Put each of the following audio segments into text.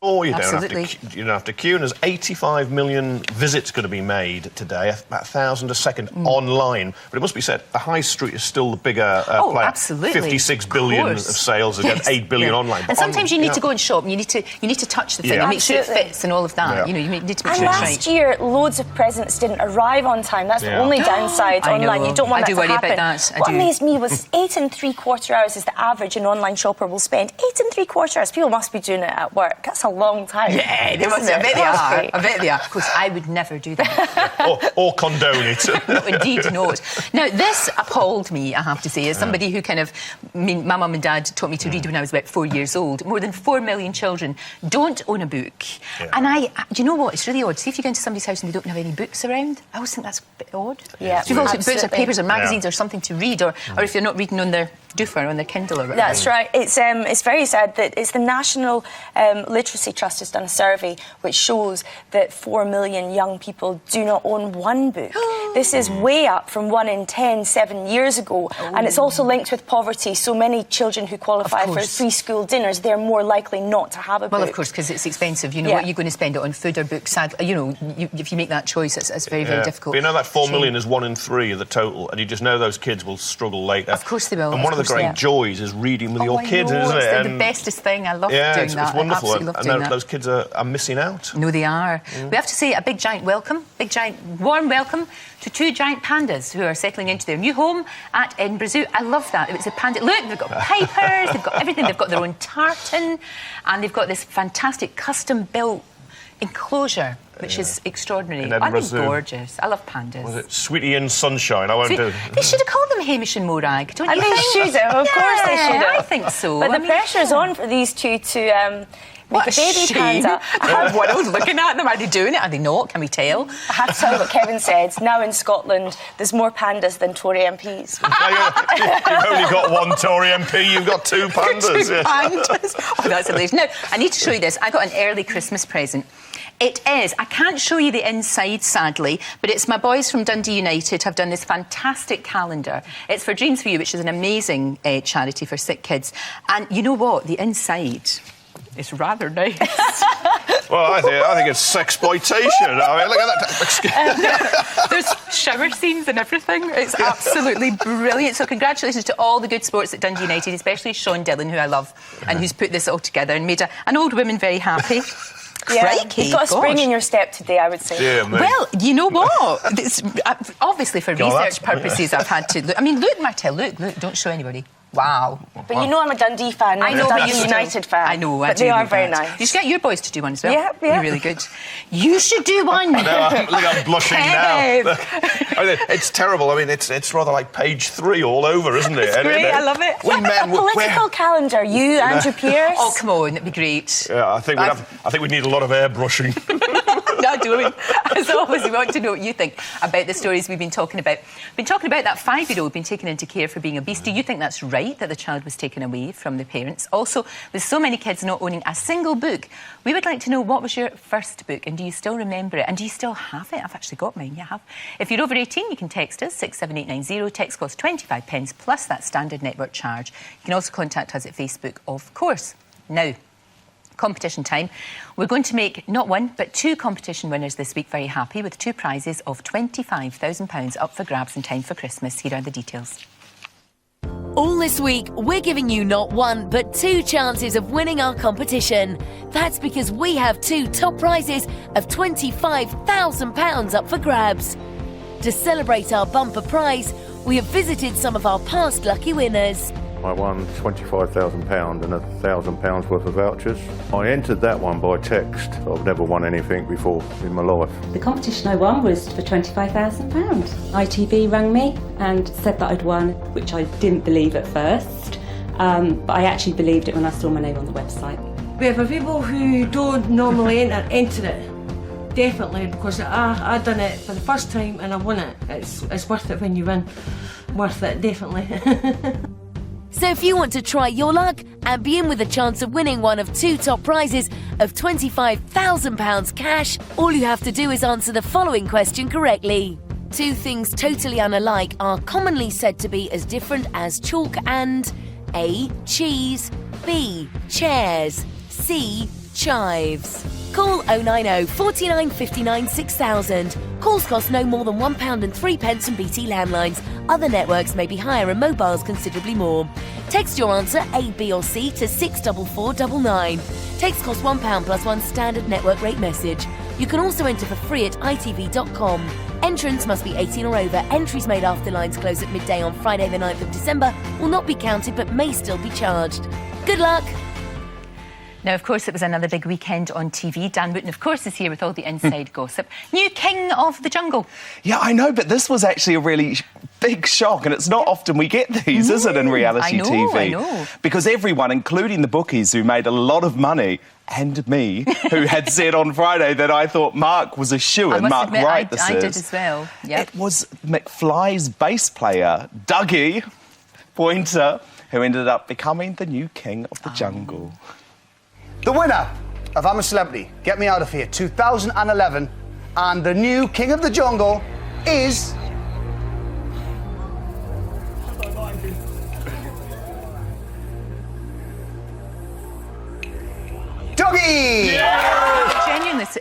Or you don't have to queue. And there's 85 million visits going to be made today, about 1,000 a second online. But it must be said, the high street is still the bigger player. Absolutely. 56 billion of sales against 8 billion online. But and sometimes you need to go and shop and you need to touch the thing and make sure it fits and all of that. You know, you need to make sure it's right. And last year, loads of presents didn't arrive on time. That's the only downside online. You don't want that to happen. I do worry about that. What amazed me was 8 3/4 hours is the average an online shopper will spend. 8 3/4 hours. People must be doing it at work. That's a long time. Yeah, I bet they are. I bet they are. Of course, I would never do that. or condone it. No, indeed not. Now, this appalled me, I have to say, as somebody who my mum and dad taught me to read when I was about 4 years old. More than 4 million children don't own a book. Yeah. And do you know what? It's really odd. See if you go into somebody's house and they don't have any books around. I always think that's a bit odd. Yeah, so you've always got books or papers or magazines or something to read, or if you're not reading on their doofer, on their Kindle or whatever. That's right. It's very sad that it's the National Literacy Trust has done a survey which shows that 4 million young people do not own one book. This is way up from 1 in 10 7 years ago. And it's also linked with poverty. So many children who qualify for free school dinners, they're more likely not to have a book. Well, of course, because it's expensive. You know, what you're going to spend it on, food or books. Sadly, you know, if you make that choice, it's very, very difficult. But you know that 4 million is 1 in 3 of the total, and you just know those kids will struggle later. Of course they will. And one of the great joys is reading with your kids, isn't it? It's the bestest thing. I love doing that. It's wonderful. I absolutely love doing that. Those kids are missing out. No, they are. We have to say a big giant warm welcome to 2 giant pandas who are settling into their new home at Edinburgh Zoo. I love that. It's a panda. Look, they've got pipers, they've got everything. They've got their own tartan, and they've got this fantastic custom-built enclosure, which is extraordinary. I think gorgeous. I love pandas. Was it Sweetie and Sunshine? I won't do. They should have called them Hamish and Morag, don't you think? They should have. Of course they should have. I think so. But the pressure's on for these two to make a baby panda. The world looking at them. Are they doing it? Are they not? Can we tell? I have to tell you what Kevin said. Now in Scotland, there's more pandas than Tory MPs. You've only got 1 Tory MP, you've got 2 pandas. 2 pandas. Oh, that's hilarious. Now, I need to show you this. I got an early Christmas present. It is. I can't show you the inside, sadly, but it's my boys from Dundee United have done this fantastic calendar. It's for Dreams for You, which is an amazing charity for sick kids. And you know what? The inside is rather nice. Well, I think it's sexploitation. I mean, look at that. There's shower scenes and everything. It's absolutely brilliant. So congratulations to all the good sports at Dundee United, especially Sean Dillon, who I love, and who's put this all together and made an old woman very happy. Crikey, you've got a spring in your step today, I would say. Yeah, well, you know what? Obviously, for research purposes, I've had to look. I mean, look, Martel, look, don't show anybody. Wow. But you know I'm a Dundee fan. I'm a Dundee United fan. I know, but they are very nice. You should get your boys to do one as well. Yeah. You're really good. You should do one. Look, I'm blushing now. It's terrible. I mean, it's rather like page 3 all over, isn't it? It's great. I love it. A political calendar. You, Andrew Pierce. Oh, come on, it'd be great. Yeah, I think we'd need a lot of airbrushing. Not doing. As always, we want to know what you think about the stories we've been talking about. We've been talking about that 5-year-old being taken into care for being obese. Do you think that's right, that the child was taken away from the parents? Also, with so many kids not owning a single book, we would like to know, what was your first book and do you still remember it? And do you still have it? I've actually got mine, yeah, I have. If you're over 18, you can text us, 67890. Text costs 25 pence plus that standard network charge. You can also contact us at Facebook, of course. Now, competition time. We're going to make not 1 but 2 competition winners this week very happy with 2 prizes of £25,000 up for grabs in time for Christmas. Here are the details. All this week, we're giving you not 1 but 2 chances of winning our competition. That's because we have 2 top prizes of £25,000 up for grabs. To celebrate our bumper prize, we have visited some of our past lucky winners. I won £25,000 and £1,000 worth of vouchers. I entered that one by text. I've never won anything before in my life. The competition I won was for £25,000. ITV rang me and said that I'd won, which I didn't believe at first, but I actually believed it when I saw my name on the website. But for people who don't normally enter it, definitely, because I done it for the first time and I won it. It's worth it when you win. Worth it, definitely. So if you want to try your luck and be in with a chance of winning one of 2 top prizes of £25,000 cash, all you have to do is answer the following question correctly. 2 things totally unalike are commonly said to be as different as chalk and A. Cheese, B. Chairs, C. chives. Call 090 49 59 6000. Calls cost no more than £1.03 from BT landlines. Other networks may be higher and mobiles considerably more. Text your answer A, B or C to 64499. Text costs £1 plus one standard network rate message. You can also enter for free at itv.com. Entrants must be 18 or over. Entries made after lines close at midday on Friday the 9th of December will not be counted but may still be charged. Good luck! Now, of course, it was another big weekend on TV. Dan Wooten, of course, is here with all the inside gossip. New king of the jungle. Yeah, I know, but this was actually a really big shock, and it's not often we get these, is it, in reality TV? I know. Because everyone, including the bookies who made a lot of money, and me, who had said on Friday that I thought Mark was a shoo-in. Mark Wright, I did as well. Yep. It was McFly's bass player, Dougie Pointer, who ended up becoming the new king of the jungle. The winner of I'm a Celebrity, Get Me Out of Here 2011, and the new King of the Jungle is... Dougie!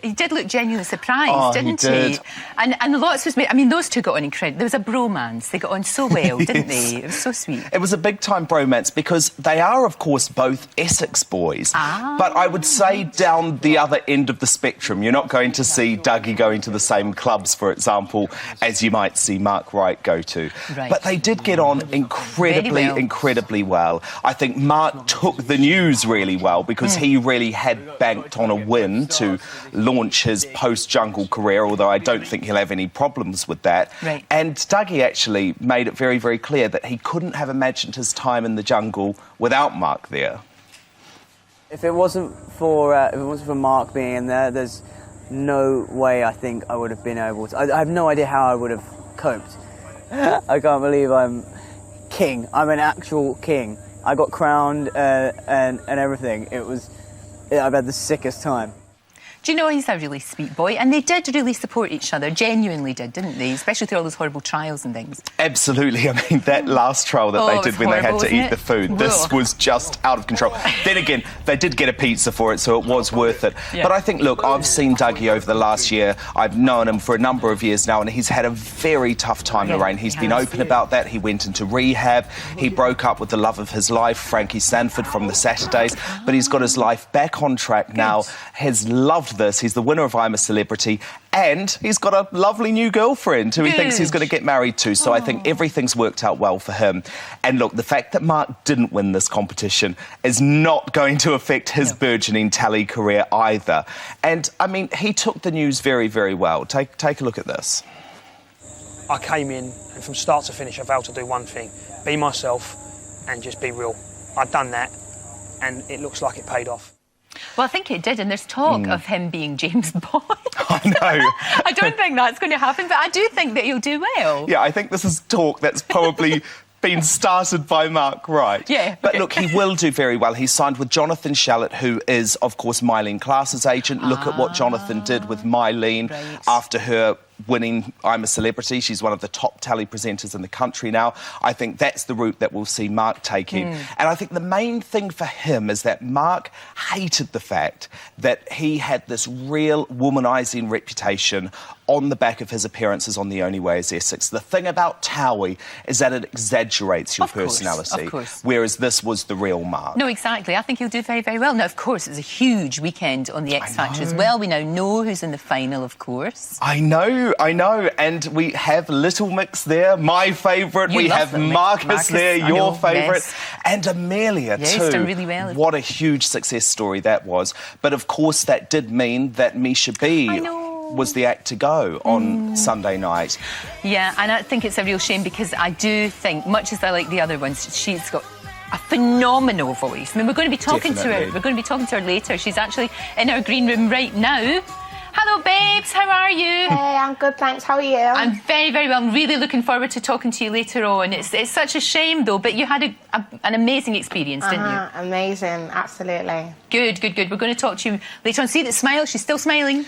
He did look genuinely surprised, didn't he? Did. And lots was made. I mean, those two got on incredible. There was a bromance. They got on so well, didn't they? It was so sweet. It was a big-time bromance because they are, of course, both Essex boys. But I would say down the other end of the spectrum, you're not going to see Dougie going to the same clubs, for example, as you might see Mark Wright go to. Right. But they did get on incredibly well. I think Mark took the news really well because he really had banked on a win to launch his post-jungle career, although I don't think he'll have any problems with that. Right. And Dougie actually made it very, very clear that he couldn't have imagined his time in the jungle without Mark there. If it wasn't for Mark being in there, there's no way I think I would have been able to. I have no idea how I would have coped. I can't believe I'm king. I'm an actual king. I got crowned and everything. I've had the sickest time. Do you know, he's a really sweet boy, and they did really support each other, genuinely did, didn't they? Especially through all those horrible trials and things. Absolutely. I mean, that last trial that they did when they had to eat the food, this was just out of control. Then again, they did get a pizza for it, so it was worth it. Yeah. But I think, look, I've seen Dougie over the last year. I've known him for a number of years now, and he's had a very tough time, Lorraine. He's been open about that. He went into rehab. He broke up with the love of his life, Frankie Sanford, from the Saturdays. But he's got his life back on track now, has loved this. He's the winner of I'm a Celebrity, and he's got a lovely new girlfriend who he thinks he's going to get married to. So I think everything's worked out well for him. And look, the fact that Mark didn't win this competition is not going to affect his burgeoning tally career either. And, I mean, he took the news very, very well. Take a look at this. I came in, and from start to finish, I vowed to do one thing, be myself and just be real. I've done that, and it looks like it paid off. Well, I think it did, and there's talk of him being James Bond. I know. I don't think that's going to happen, but I do think that he'll do well. Yeah, I think this is talk that's probably been started by Mark Wright. Yeah. But look, he will do very well. He's signed with Jonathan Shallett, who is, of course, Mylene Klass's agent. Look at what Jonathan did with Mylene after her winning I'm a Celebrity. She's one of the top tally presenters in the country now. I think that's the route that we'll see Mark taking. And I think the main thing for him is that Mark hated the fact that he had this real womanising reputation on the back of his appearances on The Only Way is Essex. The thing about Towie is that it exaggerates your personality, whereas this was the real Mark. No, exactly. I think he'll do very, very well. Now, of course, it's a huge weekend on the X Factor as well. We now know who's in the final, of course. I know. And we have Little Mix there, my favourite. We have Marcus there, your favourite. Yes. And Amelia, too. He's done really well. What a huge success story that was. But, of course, that did mean that Misha B was the act to go on Sunday night. Yeah, and I think it's a real shame because I do think, much as I like the other ones, she's got a phenomenal voice. I mean, we're going to be talking to her. We're going to be talking to her later. She's actually in our green room right now. Hello, babes. How are you? Hey, I'm good, thanks. How are you? I'm very, very well. I'm really looking forward to talking to you later on. It's such a shame, though, but you had an amazing experience, didn't you? Amazing, absolutely. Good. We're going to talk to you later on. See that smile? She's still smiling.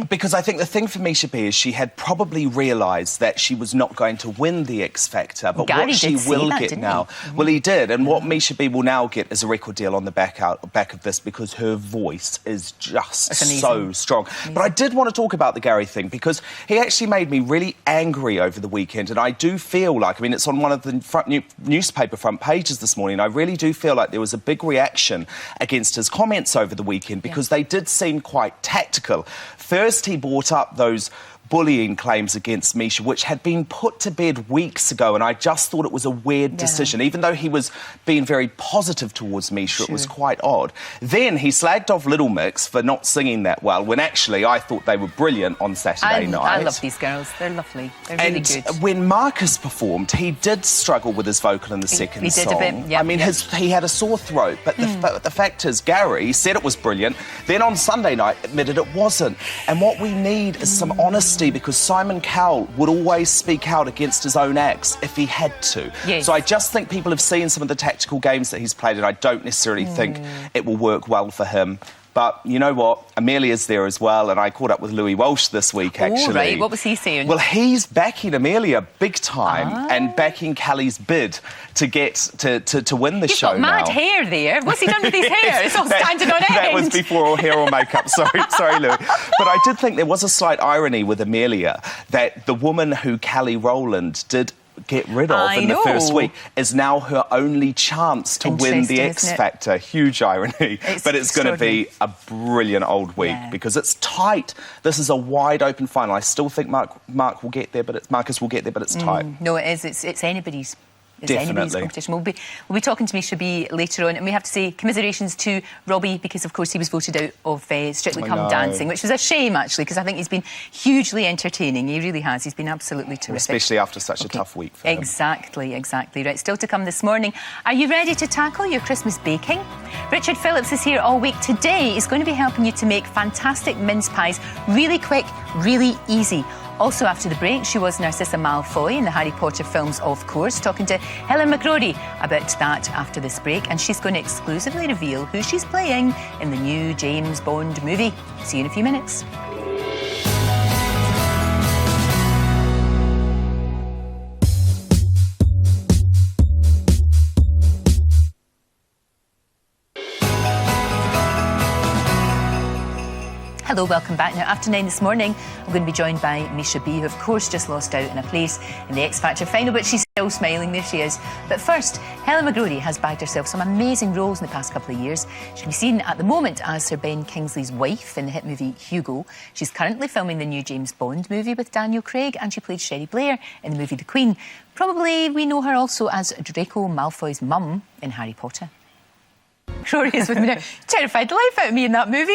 Because I think the thing for Misha B is she had probably realised that she was not going to win the X Factor, but Gary what she will get now... Well, he did, and what Misha B will now get is a record deal on the back of this because her voice is just so strong. But I did want to talk about the Gary thing because he actually made me really angry over the weekend, and I do feel like, I mean, it's on one of the newspaper front pages this morning, I really do feel like there was a big reaction against his comments over the weekend because they did seem quite tactical. First, he brought up those bullying claims against Misha, which had been put to bed weeks ago, and I just thought it was a weird decision. Even though he was being very positive towards Misha, it was quite odd. Then he slagged off Little Mix for not singing that well, when actually I thought they were brilliant on Saturday night. I love these girls. They're lovely. They're really good. And when Marcus performed, he did struggle with his vocal in the second song. He did a bit, I mean, he had a sore throat, but the fact is, Gary said it was brilliant, then on Sunday night admitted it wasn't. And what we need is some honesty, because Simon Cowell would always speak out against his own acts if he had to. Yes. So I just think people have seen some of the tactical games that he's played, and I don't necessarily think it will work well for him. But you know what? Amelia's there as well, and I caught up with Louis Walsh this week, actually. Oh, right. What was he saying? Well, he's backing Amelia big time and backing Kelly's bid to get to win the show now. He's got mad hair there. What's he done with his hair? It's all standing on end. That was before all hair or makeup. Sorry, Louis. But I did think there was a slight irony with Amelia that the woman who Kelly Rowland did get rid of in the first week is now her only chance to win the X Factor. Huge irony. But it's going to be a brilliant old week because it's tight. This is a wide open final. I still think Marcus will get there, but it's tight. No, it is. It's anybody's. It's Definitely. anybody's competition. We'll be talking to Misha B later on, and we have to say commiserations to Robbie because, of course, he was voted out of Strictly Come Dancing, which was a shame, actually, because I think he's been hugely entertaining. He really has. He's been absolutely terrific. Especially after such a tough week for him. Exactly. Right, still to come this morning. Are you ready to tackle your Christmas baking? Richard Phillips is here all week. Today is going to be helping you to make fantastic mince pies really quick, really easy. Also, after the break, she was Narcissa Malfoy in the Harry Potter films, of course, talking to Helen McCrory about that after this break. And she's going to exclusively reveal who she's playing in the new James Bond movie. See you in a few minutes. Hello, welcome back. Now, after 9 this morning, I'm going to be joined by Misha B, who, of course, just lost out in a place in the X Factor final, but she's still smiling. There she is. But first, Helen McCrory has bagged herself some amazing roles in the past couple of years. She can be seen at the moment as Sir Ben Kingsley's wife in the hit movie Hugo. She's currently filming the new James Bond movie with Daniel Craig, and she played Sherry Blair in the movie The Queen. Probably we know her also as Draco Malfoy's mum in Harry Potter. Rory is with me now. Terrified the life out of me in that movie.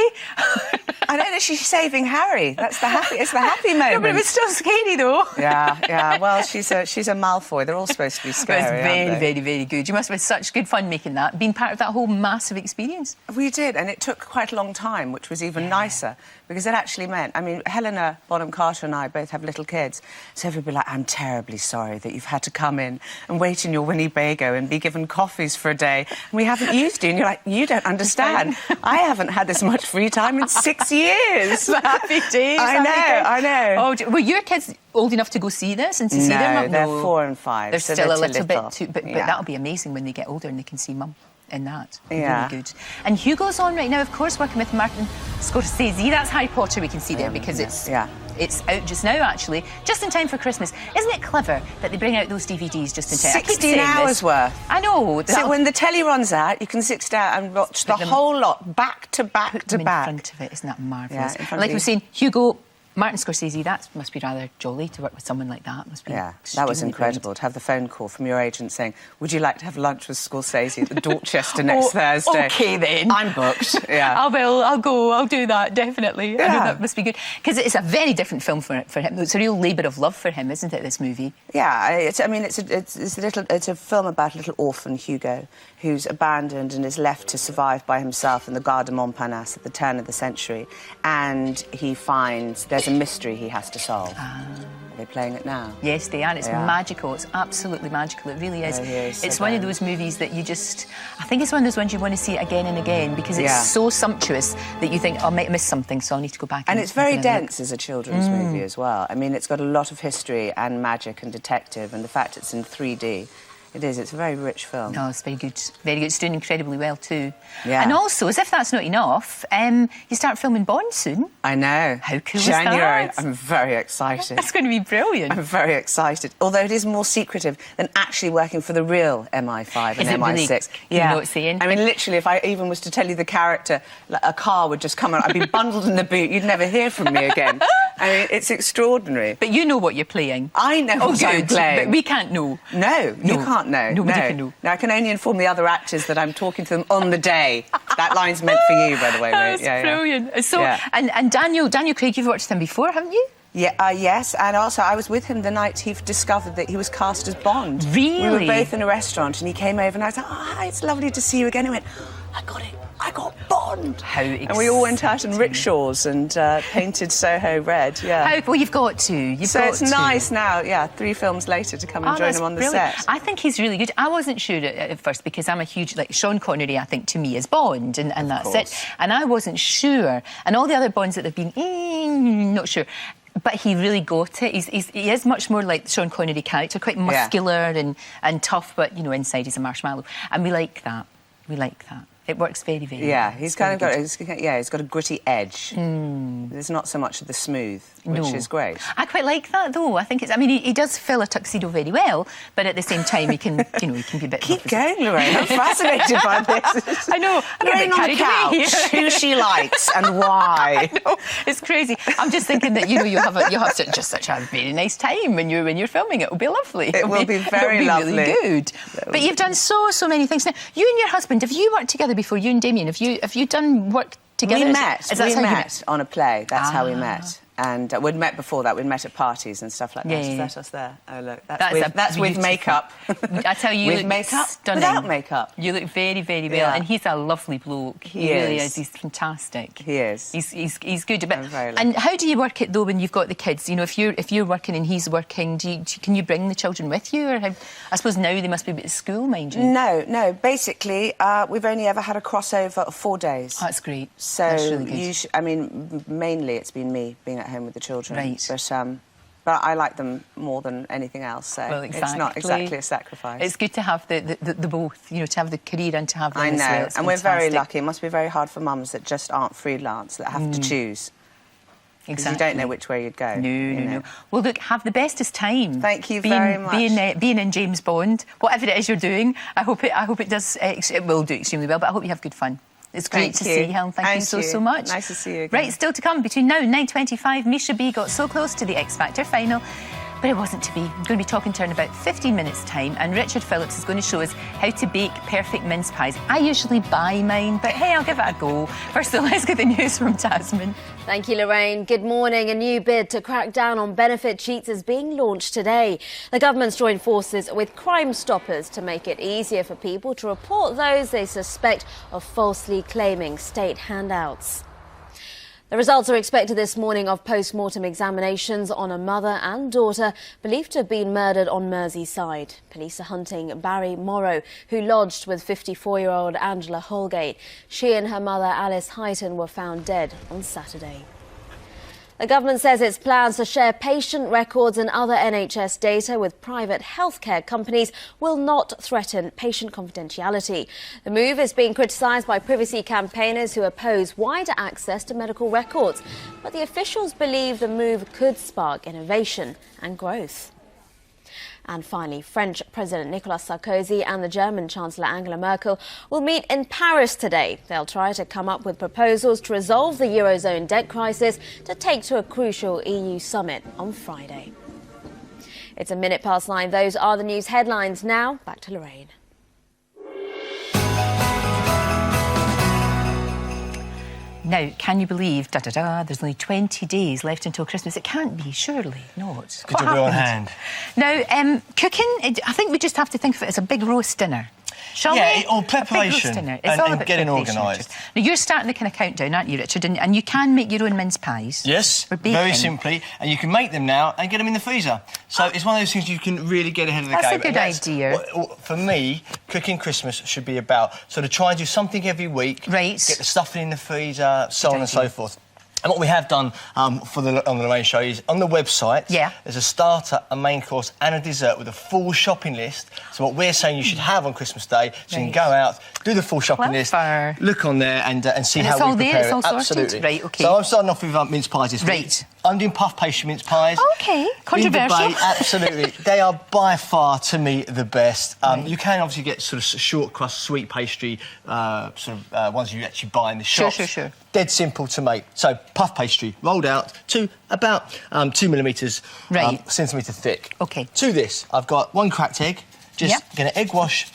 I don't know, she's saving Harry. It's the happy moment. No, but it was still scary, though. Yeah. Well, she's a Malfoy. They're all supposed to be scary. But it's very, very good. You must have had such good fun making that, being part of that whole massive experience. We did, and it took quite a long time, which was even nicer, because it actually meant, I mean, Helena Bonham Carter and I both have little kids, so everybody like, I'm terribly sorry that you've had to come in and wait in your Winnebago and be given coffees for a day, and we haven't used you. And you're like, you don't understand. I haven't had this much free time in 6 years. Happy days. I know. Oh, were your kids old enough to go see this and to see their mum? No, they're 4 and 5. They're so still they're a little bit too... But yeah. that'll be amazing when they get older and they can see mum in that. Yeah. Really good. And Hugo's on right now, of course, working with Martin Scorsese. That's Harry Potter we can see there because it's out just now, actually, just in time for Christmas. Isn't it clever that they bring out those DVDs just in time? 16 hours worth. I know. So when the telly runs out, you can sit down and watch the whole lot back to back to back. In front of it, isn't that marvellous? Yeah, and like I was saying, Hugo, Martin Scorsese, that must be rather jolly to work with someone like that. Must be that was incredible brilliant. To have the phone call from your agent saying, would you like to have lunch with Scorsese at the Dorchester next Thursday? OK, then. I'm booked, I will, I'll go, I'll do that, definitely. I know that must be good. Because it's a very different film for him. It's a real labour of love for him, isn't it, this movie? Yeah, it's a film about a little orphan, Hugo, who's abandoned and is left to survive by himself in the Gare de Montparnasse at the turn of the century. And he finds there's a mystery he has to solve. Are they playing it now? Yes, they are. It's magical. It's absolutely magical. It really is. It's one of those movies that you just... I think it's one of those ones you want to see again and again because it's so sumptuous that you think, I might miss something, so I'll need to go back. And it's very dense as a children's movie as well. I mean, it's got a lot of history and magic and detective, and the fact it's in 3D. It is. It's a very rich film. No, it's very good. Very good. It's doing incredibly well too. Yeah. And also, as if that's not enough, you start filming Bond soon. I know. How cool January. is that? I'm very excited. That's going to be brilliant. I'm very excited. Although it is more secretive than actually working for the real MI5 and Is it MI6. really? Yeah. You know what it's saying? I mean, literally, if I even was to tell you the character, like, a car would just come on. I'd be bundled in the boot. You'd never hear from me again. I mean, it's extraordinary. But you know what you're playing. I know what I'm playing. But we can't know. No, you can't know. Nobody can know. No, I can only inform the other actors that I'm talking to them on the day. That line's meant for you, by the way, mate. That's brilliant. So, and Daniel Craig, you've watched him before, haven't you? Yeah, yes, and also I was with him the night he discovered that he was cast as Bond. Really? We were both in a restaurant and he came over and I was like, oh, hi, it's lovely to see you again. He went, I got it. I got Bond. How exciting. And we all went out in rickshaws and painted Soho red, Well, you've got to. So it's nice now, 3 films later to come and join him on the set. I think he's really good. I wasn't sure at first because I'm a huge... Like, Sean Connery, I think, to me, is Bond, and that's it. And I wasn't sure. And all the other Bonds that have been, not sure. But he really got it. He is much more like the Sean Connery character, quite muscular and tough, but, you know, inside he's a marshmallow. And we like that. We like that. It works very, very well. Yeah, he's kind of got... He's got a gritty edge. There's not so much of the smooth, which is great. I quite like that, though. I think it's... I mean, he does fill a tuxedo very well, but at the same time, he can, you know, he can be a bit... Keep going, Lorraine. I'm fascinated by this. I know. Lorraine on the couch, who she likes and why. I know. It's crazy. I'm just thinking that, you know, you have just such a very nice time when you're filming it. It'll be lovely. It will be very lovely. Really good. But you've done so many things. Now, you and your husband, have you worked together before? You and Damien, have you done work together? We met on a play. That's how we met. And we'd met before that. We'd met at parties and stuff like that. Is that us there? Oh, look. That's with makeup. I tell you, with makeup? Stunning. Without makeup. You look very, very well. And he's a lovely bloke. He really is. He's fantastic. He is. He's good. But, I'm very lucky. and how do you work it, though, when you've got the kids? You know, if you're working and he's working, can you bring the children with you? Or I suppose now they must be at school, mind you. No. Basically, we've only ever had a crossover of 4 days. Oh, that's great. So, that's really good. I mean, mainly it's been me being at home with the children. Right. But I like them more than anything else, so it's not exactly a sacrifice. It's good to have the both, you know, to have the career and to have them I know, as well. It's and we're very fantastic. lucky. It must be very hard for mums that just aren't freelance, that have to choose. Exactly. You don't know which way you'd go. No. Well, look, have the bestest time. Thank you very much. Being in James Bond, whatever it is you're doing, I hope it does. It will do extremely well, but I hope you have good fun. It's great to see you, Helen. Thank you so much. Nice to see you again. Right, still to come. Between now and 9:25, Misha B got so close to the X Factor final, but it wasn't to be. I'm going to be talking to her in about 15 minutes' time, and Richard Phillips is going to show us how to bake perfect mince pies. I usually buy mine, but hey, I'll give it a go. First of all, let's get the news from Tasman. Thank you, Lorraine. Good morning. A new bid to crack down on benefit cheats is being launched today. The government's joined forces with Crime Stoppers to make it easier for people to report those they suspect of falsely claiming state handouts. The results are expected this morning of post-mortem examinations on a mother and daughter believed to have been murdered on Merseyside. Police are hunting Barry Morrow, who lodged with 54-year-old Angela Holgate. She and her mother, Alice Heighton, were found dead on Saturday. The government says its plans to share patient records and other NHS data with private healthcare companies will not threaten patient confidentiality. The move is being criticised by privacy campaigners who oppose wider access to medical records. But the officials believe the move could spark innovation and growth. And finally, French President Nicolas Sarkozy and the German Chancellor Angela Merkel will meet in Paris today. They'll try to come up with proposals to resolve the Eurozone debt crisis to take to a crucial EU summit on Friday. It's 9:01. Those are the news headlines. Now, back to Lorraine. Now, can you believe, there's only 20 days left until Christmas? It can't be, surely not. Good to be on hand. Now, cooking, I think we just have to think of it as a big roast dinner. Shall yeah, we? or preparation and getting organised. Now, you're starting the kind of countdown, aren't you, Richard? And you can make your own mince pies. Yes, very simply. And you can make them now and get them in the freezer. So it's one of those things you can really get ahead of the game. That's a good idea. For me, cooking Christmas should be about sort of trying to do something every week. Right. Get the stuffing in the freezer, so on and so forth. And what we have done on the Lorraine show is on the website, there's a starter, a main course and a dessert with a full shopping list. So what we're saying you should have on Christmas Day, so you can go out, do the full shopping list, look on there and see how we prepare it's all it. sorted? Absolutely. Right, OK. So I'm starting off with mince pies this week. Right. I'm doing puff pastry mince pies. OK, controversial. In the bay, absolutely. They are by far, to me, the best. You can obviously get sort of short crust sweet pastry, ones you actually buy in the shops. Sure. Dead simple to make. So puff pastry rolled out to about 2 millimetres, centimetre thick. OK. To this, I've got 1 cracked egg. Just going to egg wash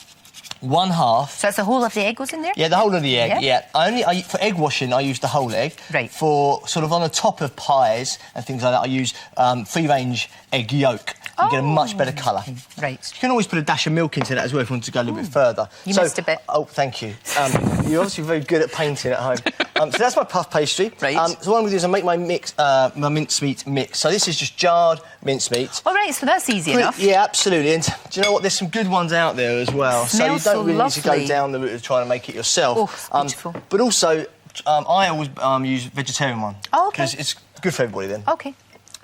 1/2. So that's the whole of the egg goes in there? Yeah, the whole of the egg, for egg washing, I use the whole egg. Right. For sort of on the top of pies and things like that, I use free-range egg yolk. You get a much better colour. Right. You can always put a dash of milk into that as well if you want to go a little bit further. You missed a bit. Oh, thank you. You're obviously very good at painting at home. So that's my puff pastry. Right. So what I'm going to do is I make my mix, my mincemeat mix. So this is just jarred mincemeat. All right, so that's easy enough. Yeah, absolutely. And do you know what? There's some good ones out there as well. So you don't really need to go down the route of trying to make it yourself. Oh, beautiful. But also, I always use vegetarian one. Oh, OK. Because it's good for everybody then. OK.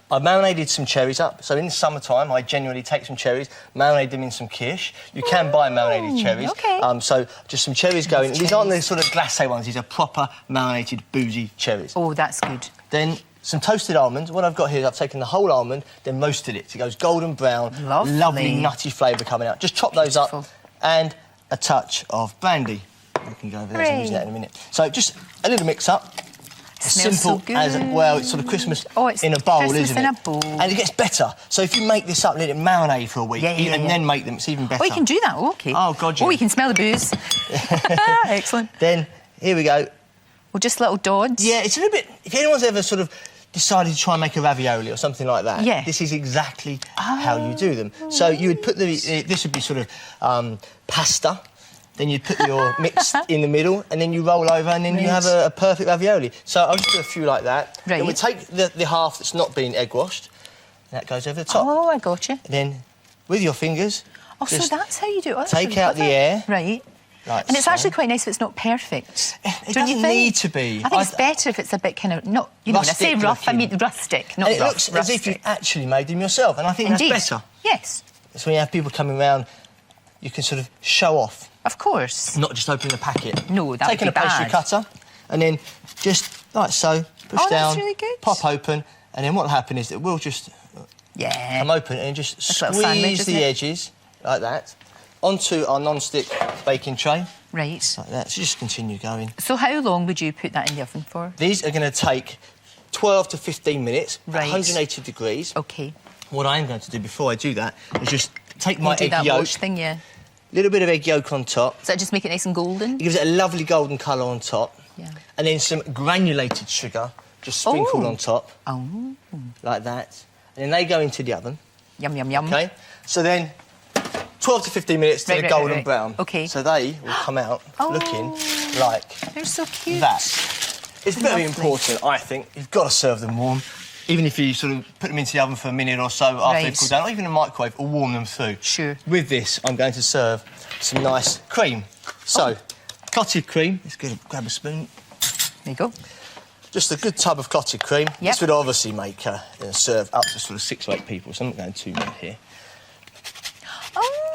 I've marinated some cherries up. So in the summertime, I genuinely take some cherries, marinate them in some quiche. You can buy marinated cherries. OK. So just some cherries going. These aren't the sort of glacé ones. These are proper marinated, boozy cherries. Oh, that's good. Then some toasted almonds. What I've got here is I've taken the whole almond, then roasted it. So it goes golden brown. Lovely nutty flavour coming out. Just chop those up. And a touch of brandy. We can go over there and use that in a minute. So just a little mix-up. As simple as well, it's sort of Christmas in a bowl, isn't it? In a bowl. And it gets better. So if you make this up, let it marinate for a week, and then make them, it's even better. Oh, you can do that. Oh, OK. Oh, God, yeah. Oh, you can smell the booze. Excellent. Then here we go. Well, just little dodds. Yeah, it's a little bit. If anyone's ever sort of decided to try and make a ravioli or something like that, this is exactly how you do them. So you would put this would be sort of pasta. Then you'd put your mix in the middle, and then you roll over, and then you have a perfect ravioli. So I'll just do a few like that. Right. Then we take the half that's not been egg washed, and that goes over the top. Oh, I got you. And then, with your fingers... Oh, so that's how you do it? Oh, take out the air. Right. Like and it's actually quite nice if it's not perfect. It doesn't need to be. I think it's better if it's a bit kind of, not, you know, when I say rough, I mean rustic, not and it rough. Looks as if you actually made them yourself, and I think that's better. Yes. So when you have people coming around, you can sort of show off. Of course. Not just opening the packet. No, that Taking would be a pastry cutter, and then just like so, push down, that's really good. pop open, and then what'll happen is that we'll just come open and just squeeze the edges like that onto our non-stick baking tray. Right. Like that. So just continue going. So how long would you put that in the oven for? These are going to take 12 to 15 minutes, at 180 degrees. OK. What I'm going to do before I do that is just take my egg yolk. Wash thing, Little bit of egg yolk on top. Does that just make it nice and golden? It gives it a lovely golden colour on top. Yeah. And then some granulated sugar just sprinkled on top. Oh. Like that. And then they go into the oven. Yum, yum, yum. OK? So then 12 to 15 minutes to the golden brown. OK. So they will come out looking like they're so cute. that. It's very important, I think. You've got to serve them warm. Even if you sort of put them into the oven for a minute or so after they've cooled down, or even in a microwave, or warm them through. Sure. With this, I'm going to serve some nice cream. So, clotted cream. Let's grab a spoon. There you go. Just a good tub of clotted cream. Yep. This would obviously make serve up to sort of 6 or 8 people, so I'm not going too mad here.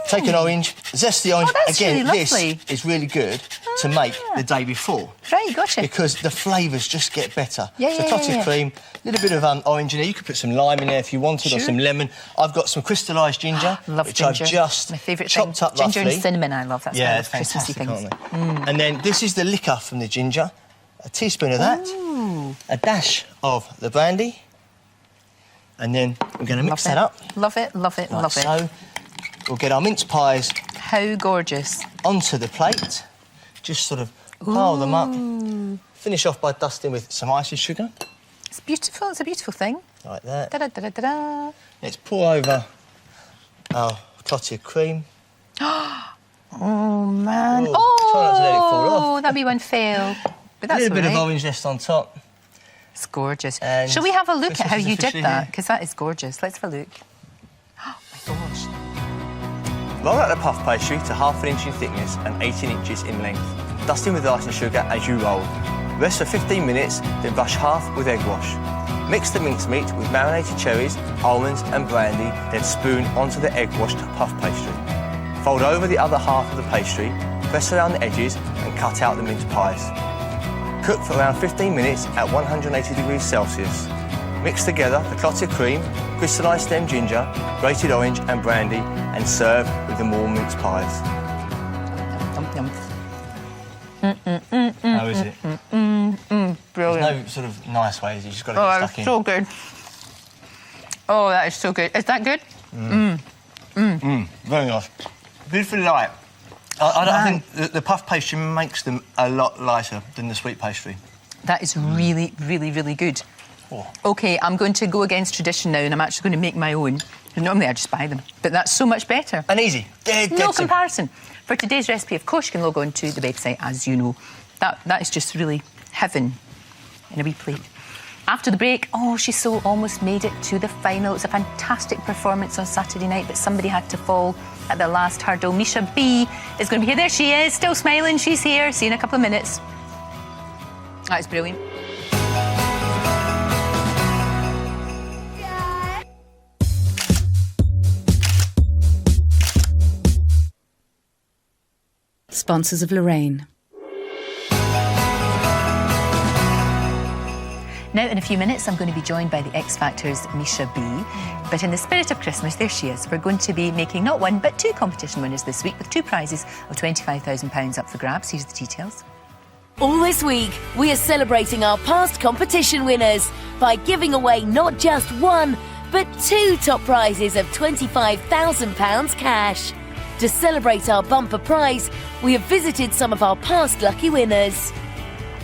Take an orange, zest the orange. Oh, that's again, really this lovely. is really good to make the day before. Right, gotcha. Because the flavours just get better. Yeah, so clotted cream, a little bit of orange in there. You could put some lime in there if you wanted, or some lemon. I've got some crystallised ginger, love which ginger. I've just my favourite chopped thing. up Ginger roughly. and cinnamon, I love. That's yeah, one of Christmassy things. And then this is the liquor from the ginger. A teaspoon of that. Ooh. A dash of the brandy. And then we're going to mix that up. Love it, love it, like love it. So we'll get our mince pies. How gorgeous. Onto the plate. Just sort of pile them up. Finish off by dusting with some icy sugar. It's beautiful. It's a beautiful thing. Like that. Da-da-da-da-da. Let's pour over our clotted cream. Oh, man. Try not to let it fall off. That'd be one fail. But that's a little bit of all right. orange zest on top. It's gorgeous. And Shall we have a look at how Christmas is you did officially that? here. Because that is gorgeous. Let's have a look. Oh, my gosh. Roll out the puff pastry to 1/2 inch in thickness and 18 inches in length. Dusting with ice and sugar as you roll. Rest for 15 minutes, then brush half with egg wash. Mix the mincemeat with marinated cherries, almonds and brandy, then spoon onto the egg washed puff pastry. Fold over the other half of the pastry, press around the edges and cut out the mince pies. Cook for around 15 minutes at 180 degrees Celsius. Mix together the clotted cream, crystallised stem ginger, grated orange and brandy and serve with the warm mince pies. How is it? Brilliant. There's no sort of nice ways, you just got to get stuck in. So good. Oh, that is so good. Is that good? Very nice. Beautifully light. I think the puff pastry makes them a lot lighter than the sweet pastry. That is really, really, really good. Oh. OK, I'm going to go against tradition now and I'm actually going to make my own. Normally I just buy them, but that's so much better. And easy. No comparison. For today's recipe, of course, you can log on to the website, as you know. That is just really heaven in a wee plate. After the break, she so almost made it to the final. It was a fantastic performance on Saturday night, but somebody had to fall at the last hurdle. Misha B is going to be here. There she is, still smiling. She's here. See you in a couple of minutes. That is brilliant. Sponsors of Lorraine. Now, in a few minutes, I'm going to be joined by the X Factor's Misha B. But in the spirit of Christmas, there she is. We're going to be making not one, but two competition winners this week with two prizes of £25,000 up for grabs. Here's the details. All this week, we are celebrating our past competition winners by giving away not just one, but two top prizes of £25,000 cash. To celebrate our bumper prize, we have visited some of our past lucky winners.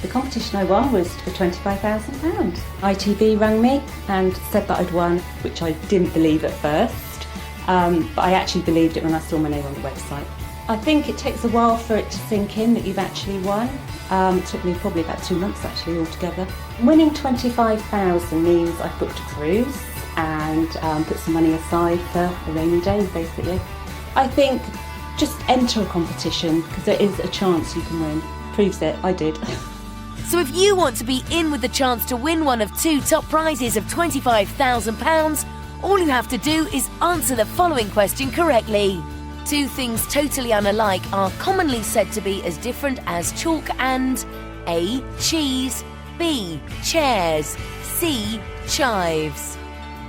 The competition I won was for £25,000. ITV rang me and said that I'd won, which I didn't believe at first, but I actually believed it when I saw my name on the website. I think it takes a while for it to sink in that you've actually won. It took me probably about 2 months actually altogether. Winning £25,000 means I've booked a cruise and put some money aside for a rainy day, basically. I think just enter a competition because there is a chance you can win. Proves it, I did. So if you want to be in with the chance to win one of two top prizes of £25,000, all you have to do is answer the following question correctly. Two things totally unalike are commonly said to be as different as chalk and A. Cheese, B. Chairs, C. Chives.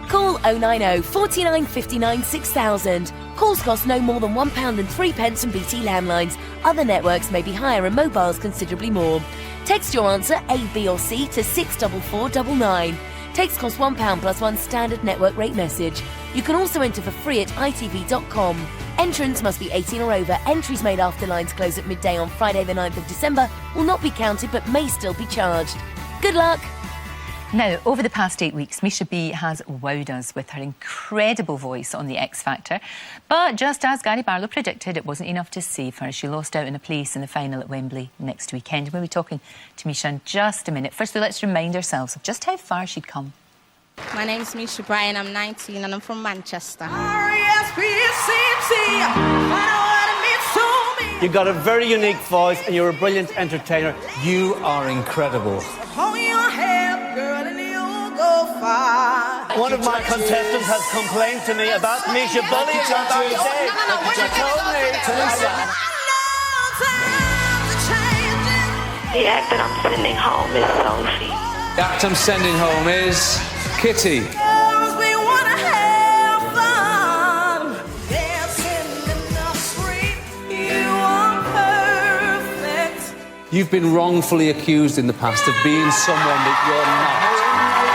Call 090 49 59 6000. Calls cost no more than £1.03 from BT landlines. Other networks may be higher and mobiles considerably more. Text your answer A, B or C to 64499. Text costs £1 plus one standard network rate message. You can also enter for free at itv.com. Entrants must be 18 or over. Entries made after lines close at midday on Friday the 9th of December will not be counted but may still be charged. Good luck! Now, over the past 8 weeks, Misha B has wowed us with her incredible voice on The X Factor. But just as Gary Barlow predicted, it wasn't enough to save her. She lost out in a place in the final at Wembley next weekend. We'll be talking to Misha in just a minute. Firstly, let's remind ourselves of just how far she'd come. My name's Misha Bryan, I'm 19 and I'm from Manchester. You've got a very unique voice and you're a brilliant entertainer. You are incredible. One of my contestants has complained to me about Misha bullying her backstage. The act that I'm sending home is Sophie. The act I'm sending home is Kitty. You've been wrongfully accused in the past of being someone that you're not.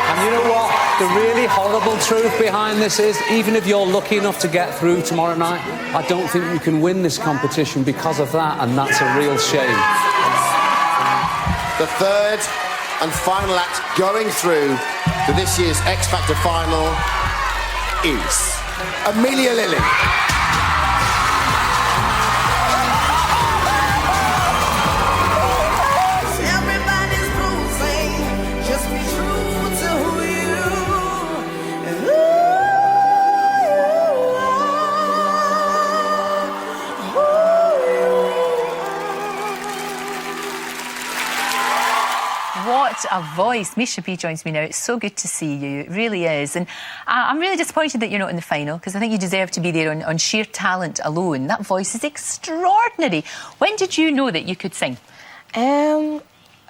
And you know what? The really horrible truth behind this is, even if you're lucky enough to get through tomorrow night, I don't think you can win this competition because of that, and that's a real shame. The third and final act going through to this year's X Factor final is Amelia Lilly. a voice. Misha B joins me now. It's so good to see you. It really is. And I'm really disappointed that you're not in the final, because I think you deserve to be there on sheer talent alone. That voice is extraordinary. When did you know that you could sing?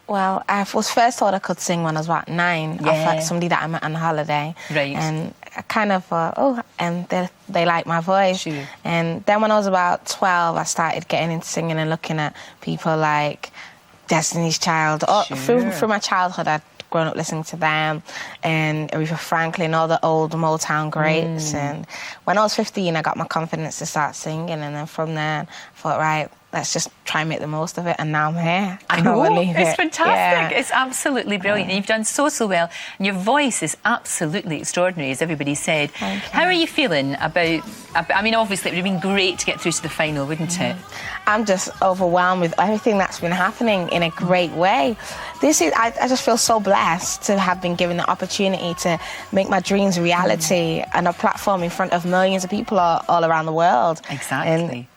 Well, I was first told I could sing when I was about 9 off like somebody that I met on holiday. Right. And I kind of thought, they like my voice. Sure. And then when I was about 12, I started getting into singing and looking at people like Destiny's Child. Through my childhood, I'd grown up listening to them and Aretha Franklin, all the old Motown greats. And when I was 15, I got my confidence to start singing. And then from there, I thought, right, let's just try and make the most of it, and now I'm here. I know, it's fantastic. Yeah. It's absolutely brilliant. And you've done so well. And your voice is absolutely extraordinary, as everybody said. How are you feeling about... I mean, obviously, it would have been great to get through to the final, wouldn't it? I'm just overwhelmed with everything that's been happening in a great way. I just feel so blessed to have been given the opportunity to make my dreams a reality and a platform in front of millions of people all around the world. Exactly.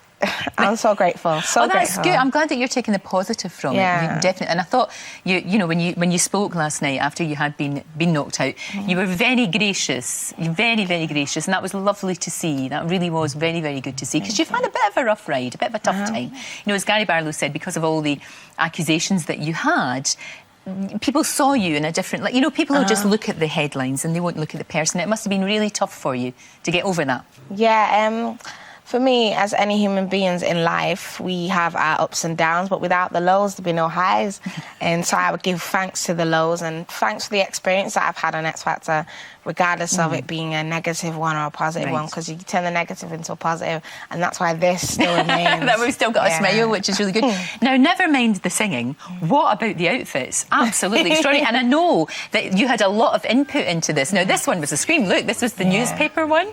I'm so grateful. That's grateful. good. I'm glad that you're taking the positive from it. Definitely. And I thought you know when you spoke last night after you had been knocked out, you were very gracious, very gracious, and that was lovely to see. That really was very good to see, because you've had a bit of a rough ride, a bit of a tough time. You know, as Gary Barlow said, because of all the accusations that you had, people saw you in a different... Like, you know, people will just look at the headlines and they won't look at the person. It must have been really tough for you to get over that. Yeah, for me, as any human beings in life, we have our ups and downs, but without the lows, there'd be no highs. And so I would give thanks to the lows and thanks for the experience that I've had on X Factor, regardless of it being a negative one or a positive one, because you turn the negative into a positive, and that's why this still remains. That we've still got a smile, which is really good. Now, never mind the singing. What about the outfits? Absolutely extraordinary. And I know that you had a lot of input into this. Now, this one was a scream. Look, this was the newspaper one.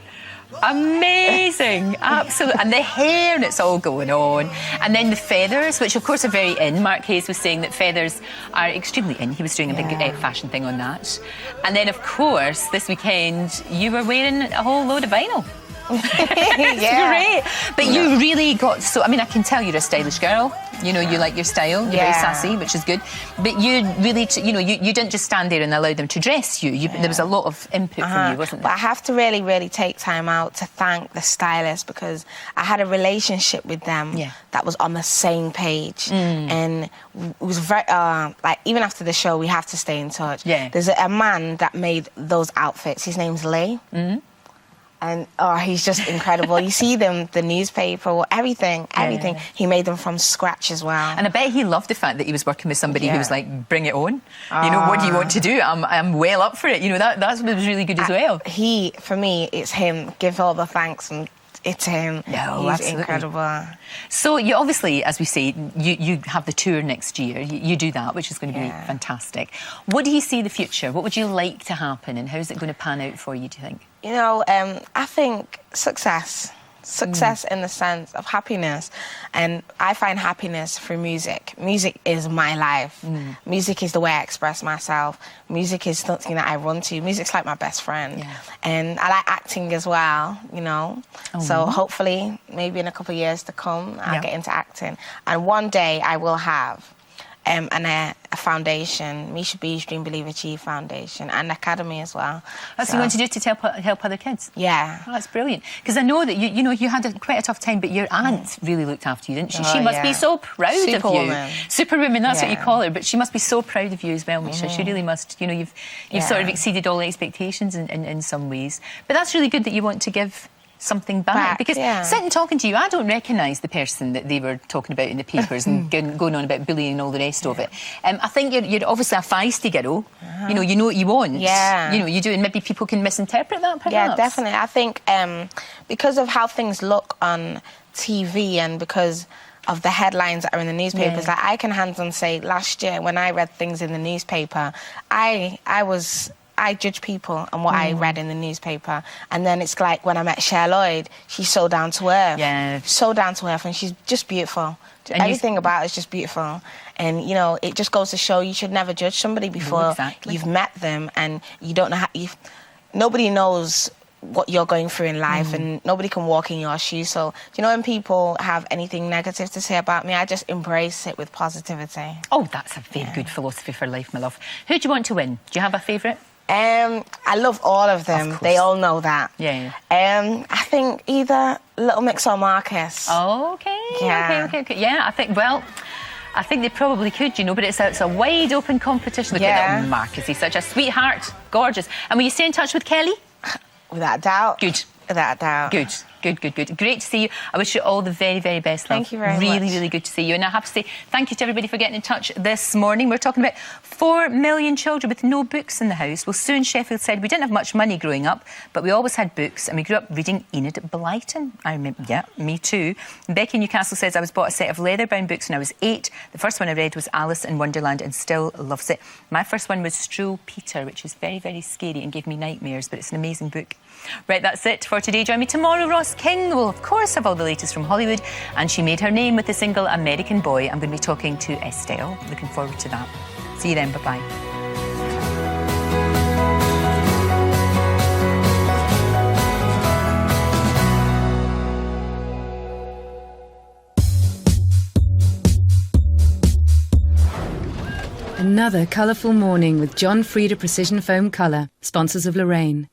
Amazing, absolutely. And the hair, and it's all going on. And then the feathers, which of course are very in. Mark Hayes was saying that feathers are extremely in. He was doing a big fashion thing on that. And then, of course, this weekend, you were wearing a whole load of vinyl. It's great. But you really got so... I mean, I can tell you're a stylish girl. You know, you like your style. You're very sassy, which is good. But you really... You know, you didn't just stand there and allow them to dress you. There was a lot of input from you, wasn't there? But I have to really take time out to thank the stylist, because I had a relationship with them that was on the same page. And it was very... like, even after the show, we have to stay in touch. There's a man that made those outfits. His name's Lee. And he's just incredible. You see them, the newspaper, everything. He made them from scratch as well. And I bet he loved the fact that he was working with somebody who was like, bring it on. You know, what do you want to do? I'm well up for it. You know, that's what was really good as well. For me, it's him. Give all the thanks, and it's him. No, he's absolutely incredible. So you obviously, as we say, you have the tour next year. You do that, which is going to be fantastic. What do you see the future? What would you like to happen, and how's it going to pan out for you, do you think? You know, I think success in the sense of happiness, and I find happiness through music. Music is my life. Music is the way I express myself. Music is something that I run to. Music's like my best friend. And I like acting as well, you know. So hopefully, maybe in a couple of years to come, I'll get into acting. And one day I will have a foundation, Misha B's Dream Believe Achieve Foundation, and academy as well. That's what you want to do to help other kids? Yeah. Oh, that's brilliant. Because I know that you had quite a tough time, but your aunt really looked after you, didn't she? She must be so proud of you. Superwoman, that's what you call her. But she must be so proud of you as well, Misha. She really must. You know, you've sort of exceeded all expectations in some ways. But that's really good that you want to give something back, because sitting talking to you, I don't recognise the person that they were talking about in the papers and going on about bullying and all the rest of it. I think you're obviously a feisty girl. You know what you want. You know, you do, and maybe people can misinterpret that, perhaps. Yeah, definitely. I think because of how things look on TV and because of the headlines that are in the newspapers, like I can hands-on say, last year when I read things in the newspaper, I judge people and what I read in the newspaper. And then it's like when I met Cher Lloyd, she's so down to earth. So down to earth, and she's just beautiful. Everything about her is just beautiful. And, you know, it just goes to show you should never judge somebody before you've met them, and you don't know how... Nobody knows what you're going through in life, and nobody can walk in your shoes. So, do you know when people have anything negative to say about me, I just embrace it with positivity. Oh, that's a very good philosophy for life, my love. Who do you want to win? Do you have a favourite? I love all of them. They all know that. Yeah. I think either Little Mix or Marcus. Oh, okay. Yeah. Okay. Yeah, I think they probably could, you know, but it's a wide open competition. Look at little Marcus. He's such a sweetheart. Gorgeous. And will you stay in touch with Kelly? Without a doubt. Good. Without a doubt. Good. Great to see you. I wish you all the very, very best, love. Thank you very much. Really good to see you. And I have to say thank you to everybody for getting in touch this morning. We're talking about 4 million children with no books in the house. Well, Sue in Sheffield said we didn't have much money growing up, but we always had books, and we grew up reading Enid Blyton. I remember, yeah, me too. Becky Newcastle says I was bought a set of leather-bound books when I was 8. The first one I read was Alice in Wonderland and still loves it. My first one was Struwwelpeter, Peter, which is very, very scary and gave me nightmares, but it's an amazing book. Right, that's it for today. Join me tomorrow. Ross King will, of course, have all the latest from Hollywood, and she made her name with the single American Boy. I'm going to be talking to Estelle. Looking forward to that. See you then. Bye-bye. Another colourful morning with John Frieda Precision Foam Colour, sponsors of Lorraine.